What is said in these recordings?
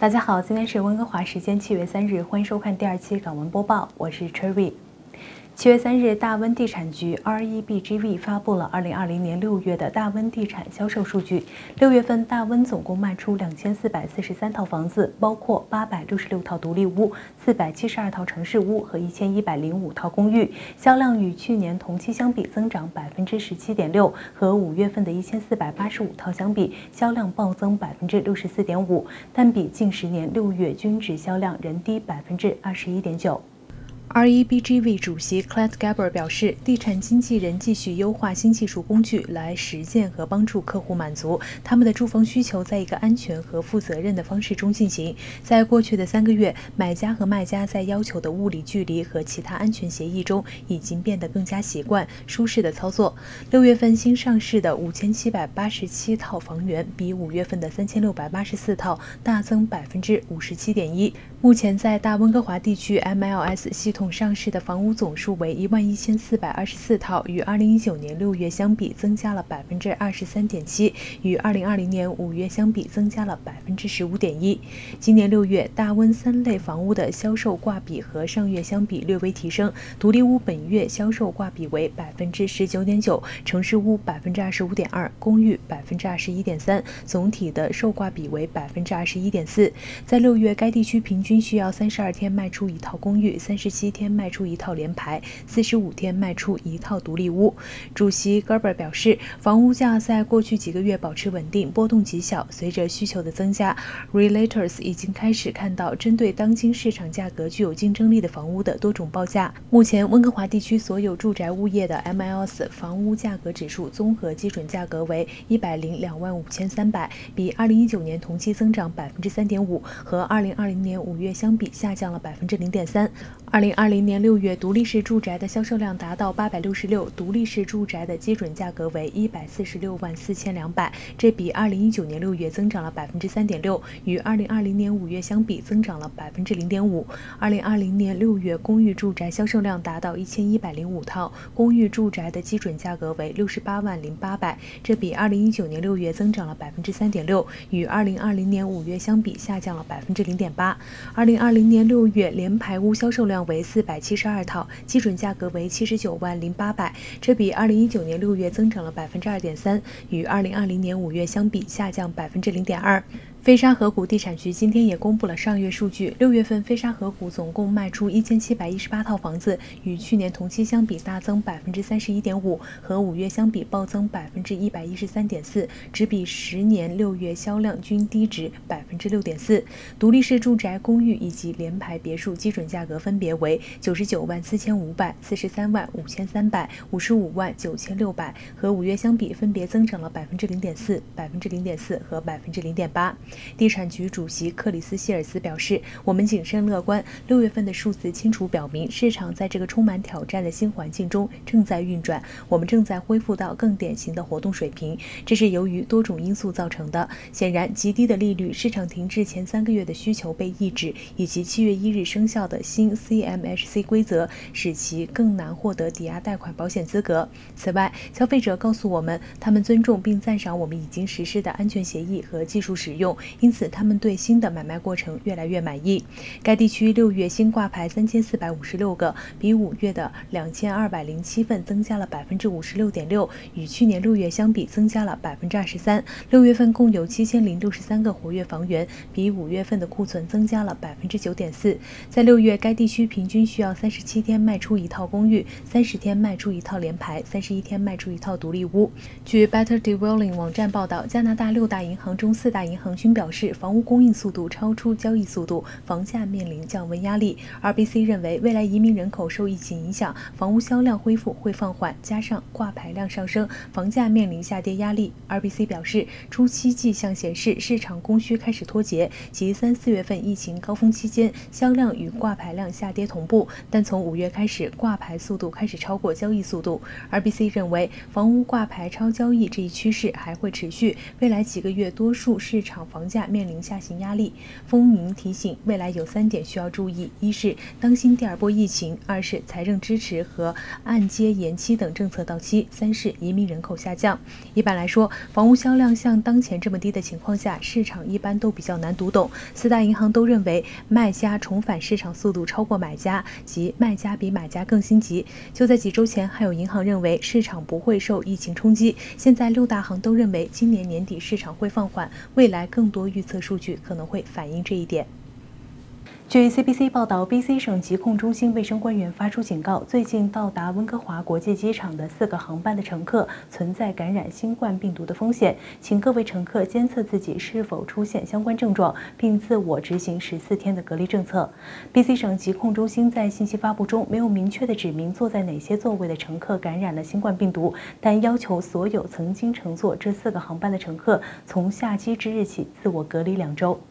大家好，今天是温哥华时间7月3日，欢迎收看第2期港闻播报，我是 Cherry。7月3日，大温地产局 REBGV 发布了2020年6月的大温地产销售数据。6月份，大温总共卖出2443套房子，包括866套独立屋、472套城市屋和1105套公寓，销量与去年同期相比增长17.6%，和5月份的1485套相比，销量暴增64.5%，但比近10年6月均值销量仍低21.9%。REBGV 主席 Clint Gabbard 表示，地产经纪人继续优化新技术工具来实践和帮助客户满足他们的住房需求，在一个安全和负责任的方式中进行。在过去的3个月，买家和卖家在要求的物理距离和其他安全协议中已经变得更加习惯、舒适的操作。6月份新上市的5787套房源，比5月份的3684套大增57.1%。目前在大温哥华地区 MLS 系统上市的房屋总数为11424套，与2019年6月相比增加了23.7%，与2020年5月相比增加了15.1%。今年6月，大温3类房屋的销售挂比和上月相比略微提升，独立屋本月销售挂比为19.9%，城市屋25.2%，公寓21.3%，总体的售挂比为21.4%。在6月，该地区平均需要32天卖出1套公寓，37天卖出1套联排，45天卖出1套独立屋。主席 Gerber 表示，房屋价在过去几个月保持稳定，波动极小。随着需求的增加 ，Realtors 已经开始看到针对当今市场价格具有竞争力的房屋的多种报价。目前，温哥华地区所有住宅物业的 MLS 房屋价格指数综合基准价格为1025300，比2019年同期增长3.5%，和2020年5月相比下降了0.3%。2020年6月，独立式住宅的销售量达到866，独立式住宅的基准价格为1464200，这比2019年6月增长了3.6%，与2020年5月相比增长了0.5%。2020年6月，公寓住宅销售量达到1105套，公寓住宅的基准价格为680800，这比2019年6月增长了3.6%，与2020年5月相比下降了0.8%。2020年6月，联排屋销售量为472套，基准价格为790800，这比2019年6月增长了2.3%，与2020年5月相比下降0.2%。飞沙河谷地产局今天也公布了上月数据，6月份飞沙河谷总共卖出1718套房子，与去年同期相比大增31.5%，和5月相比暴增113.4%，只比10年6月销量均低值6.4%。独立式住宅、公寓以及联排别墅基准价格分别为994500、435300、559600，和5月相比分别增长了0.4%、0.4%和0.8%。地产局主席克里斯希尔斯表示，我们谨慎乐观，6月份的数字清楚表明，市场在这个充满挑战的新环境中正在运转，我们正在恢复到更典型的活动水平，这是由于多种因素造成的。显然，极低的利率、市场停滞前3个月的需求被抑制，以及7月1日生效的新 CMHC 规则，使其更难获得抵押贷款保险资格。此外，消费者告诉我们，他们尊重并赞赏我们已经实施的安全协议和技术使用，因此他们对新的买卖过程越来越满意。该地区6月新挂牌3456个，比5月的2207份增加了56.6%，与去年6月相比增加了23%。6月份共有7063个活跃房源，比5月份的库存增加了9.4%。在6月，该地区平均需要37天卖出1套公寓，30天卖出1套联排，31天卖出1套独立屋。据 Better Dwelling 网站报道，加拿大6大银行中4大银行均表示，房屋供应速度超出交易速度，房价面临降温压力。RBC 认为，未来移民人口受疫情影响，房屋销量恢复会放缓，加上挂牌量上升，房价面临下跌压力。RBC 表示，初期迹象显示市场供需开始脱节，即3、4月份疫情高峰期间，销量与挂牌量下跌同步，但从5月开始，挂牌速度开始超过交易速度。RBC 认为，房屋挂牌超交易这一趋势还会持续，未来几个月多数市场房房价面临下行压力。风鸣提醒，未来有3点需要注意：一是当心第2波疫情；2是财政支持和按揭延期等政策到期；3是移民人口下降。一般来说，房屋销量像当前这么低的情况下，市场一般都比较难读懂。4大银行都认为卖家重返市场速度超过买家，即卖家比买家更心急。就在几周前，还有银行认为市场不会受疫情冲击。现在6大行都认为今年年底市场会放缓，未来更多预测数据可能会反映这一点。据 CBC 报道 ，BC 省疾控中心卫生官员发出警告，最近到达温哥华国际机场的4个航班的乘客存在感染新冠病毒的风险，请各位乘客监测自己是否出现相关症状，并自我执行14天的隔离政策。BC 省疾控中心在信息发布中没有明确的指明坐在哪些座位的乘客感染了新冠病毒，但要求所有曾经乘坐这4个航班的乘客从下机之日起自我隔离2周。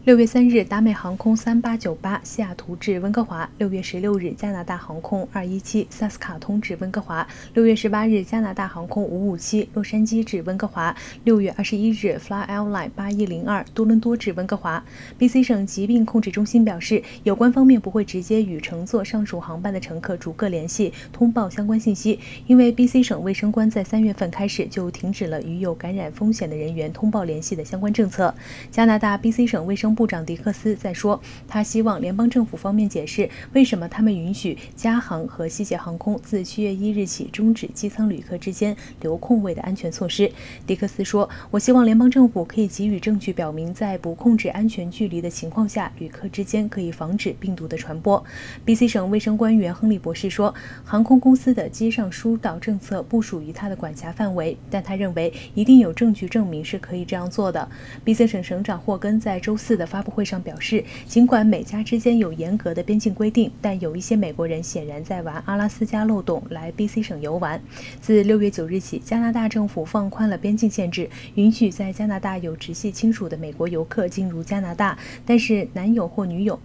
6月3日，达美航空3898西雅图至温哥华；6月16日，加拿大航空217萨斯卡通至温哥华；6月18日，加拿大航空557洛杉矶至温哥华；6月21日 ，Fly Airline 8102多伦多至温哥华。BC 省疾病控制中心表示，有关方面不会直接与乘坐上述航班的乘客逐个联系，通报相关信息，因为 BC 省卫生官在3月份开始就停止了与有感染风险的人员通报联系的相关政策。加拿大 BC 省卫生部长迪克斯在说，他希望联邦政府方面解释为什么他们允许加航和西捷航空自7月1日起终止机舱旅客之间留空位的安全措施。迪克斯说，我希望联邦政府可以给予证据表明，在不控制安全距离的情况下，旅客之间可以防止病毒的传播。BC 省卫生官员亨利博士说，航空公司的机上疏导政策不属于他的管辖范围，但他认为一定有证据证明是可以这样做的。BC 省省长霍根在周4的发布会上表示，尽管美加之间有严格的边境规定，但有一些美国人显然在玩阿拉斯加漏洞来 BC 省游玩。自6月9日起，加拿大政府放宽了边境限制，允许在加拿大有直系亲属的美国游客进入加拿大，但是男友或女友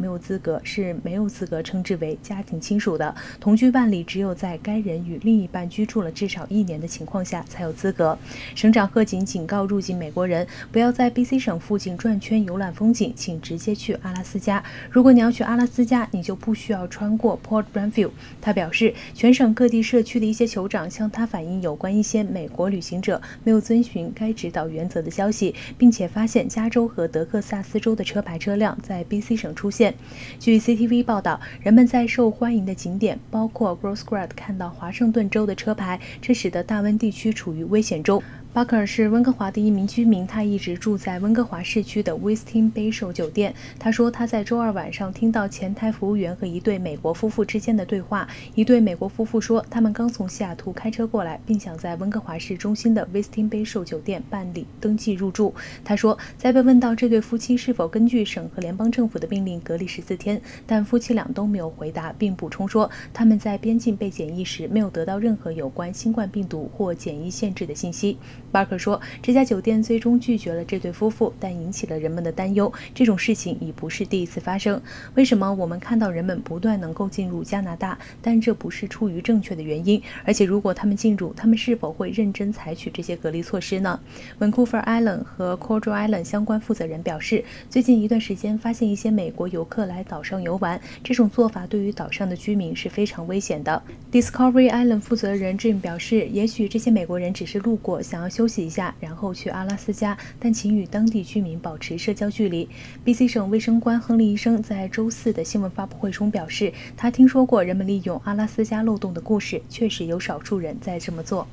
是没有资格称之为家庭亲属的。同居伴侣只有在该人与另一半居住了至少1年的情况下才有资格。省长贺锦警告入境美国人，不要在 BC 省附近转圈游览风景，请直接去阿拉斯加。如果你要去阿拉斯加，你就不需要穿过 Port Granville。他表示，全省各地社区的一些酋长向他反映有关一些美国旅行者没有遵循该指导原则的消息，并且发现加州和德克萨斯州的车牌车辆在 BC 省出现。据 CTV 报道，人们在受欢迎的景点，包括 Grossgrad 看到华盛顿州的车牌，这使得大温地区处于危险中。巴克尔是温哥华的一名居民，他一直住在温哥华市区的 Westin Bayshore 酒店。他说，他在周2晚上听到前台服务员和一对美国夫妇之间的对话。一对美国夫妇说，他们刚从西雅图开车过来，并想在温哥华市中心的 Westin Bayshore 酒店办理登记入住。他说，在被问到这对夫妻是否根据省和联邦政府的命令隔离14天，但夫妻俩都没有回答，并补充说，他们在边境被检疫时没有得到任何有关新冠病毒或检疫限制的信息。巴克说，这家酒店最终拒绝了这对夫妇，但引起了人们的担忧。这种事情已不是第一次发生。为什么我们看到人们不断能够进入加拿大，但这不是出于正确的原因？而且如果他们进入，他们是否会认真采取这些隔离措施呢？ Vancouver Island 和 Cordell Island 相关负责人表示，最近一段时间发现一些美国游客来岛上游玩，这种做法对于岛上的居民是非常危险的。Discovery Island 负责人 Jim 表示，也许这些美国人只是路过，想要休息一下，然后去阿拉斯加，但请与当地居民保持社交距离。BC 省卫生官亨利医生在周4的新闻发布会中表示，他听说过人们利用阿拉斯加漏洞的故事，确实有少数人在这么做。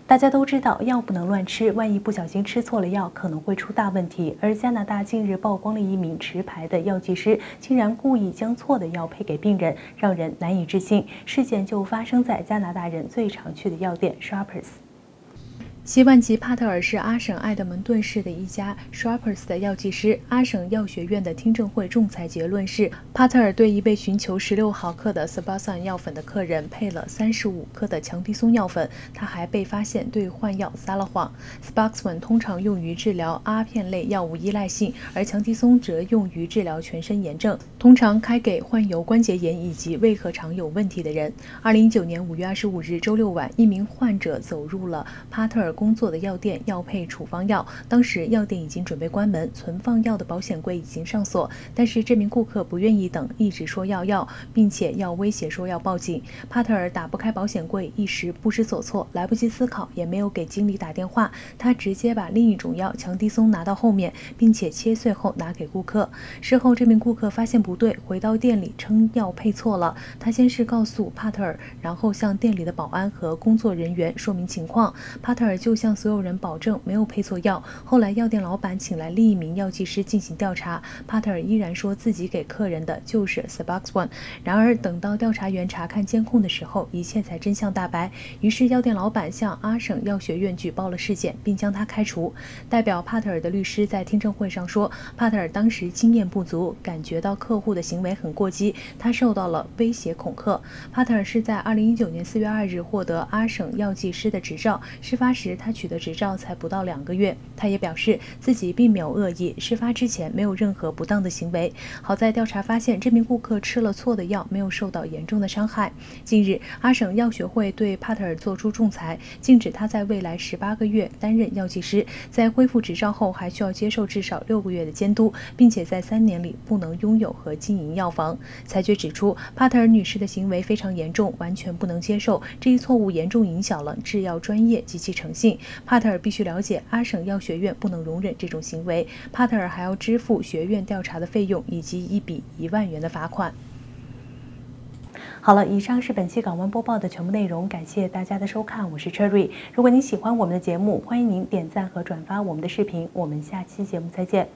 大家都知道，药不能乱吃，万一不小心吃错了药，可能会出大问题。而加拿大近日曝光了一名持牌的药剂师，竟然故意将错的药配给病人，让人难以置信。事件就发生在加拿大人最常去的药店 Shoppers。希万吉·帕特尔是阿省埃德蒙顿市的一家 Shoppers 的药剂师。阿省药学院的听证会仲裁结论是，帕特尔对一位寻求16毫克的 Suboxone 药粉的客人配了35克的强地松药粉，他还被发现对换药撒了谎。Suboxone 通常用于治疗阿片类药物依赖性，而强地松则用于治疗全身炎症，通常开给患有关节炎以及胃核肠有问题的人。2019年5月25日周六晚，一名患者走入了帕特尔工作的药店要配处方药，当时药店已经准备关门，存放药的保险柜已经上锁，但是这名顾客不愿意等，一直说要药，并且要威胁说要报警。帕特尔打不开保险柜，一时不知所措，来不及思考，也没有给经理打电话，他直接把另一种药强地松拿到后面，并且切碎后拿给顾客。事后这名顾客发现不对，回到店里称药配错了。他先是告诉帕特尔，然后向店里的保安和工作人员说明情况。帕特尔就向所有人保证没有配错药。后来药店老板请来另一名药剂师进行调查，帕特尔依然说自己给客人的就是 Suboxone。然而等到调查员查看监控的时候，一切才真相大白。于是药店老板向阿省药学院举报了事件，并将他开除。代表帕特尔的律师在听证会上说，帕特尔当时经验不足，感觉到客户的行为很过激，他受到了威胁恐吓。帕特尔是在2019年4月2日获得阿省药剂师的执照，事发时他取得执照才不到2个月。他也表示自己并没有恶意，事发之前没有任何不当的行为。好在调查发现，这名顾客吃了错的药，没有受到严重的伤害。近日，阿省药学会对帕特尔作出仲裁，禁止他在未来18个月担任药剂师，在恢复执照后还需要接受至少6个月的监督，并且在3年里不能拥有和经营药房。裁决指出，帕特尔女士的行为非常严重，完全不能接受，这一错误严重影响了制药专业及其诚信。帕特尔必须了解，阿省药学院不能容忍这种行为。帕特尔还要支付学院调查的费用以及一笔1万元的罚款。好了，以上是本期港湾播报的全部内容，感谢大家的收看，我是 Cherry。如果您喜欢我们的节目，欢迎您点赞和转发我们的视频，我们下期节目再见。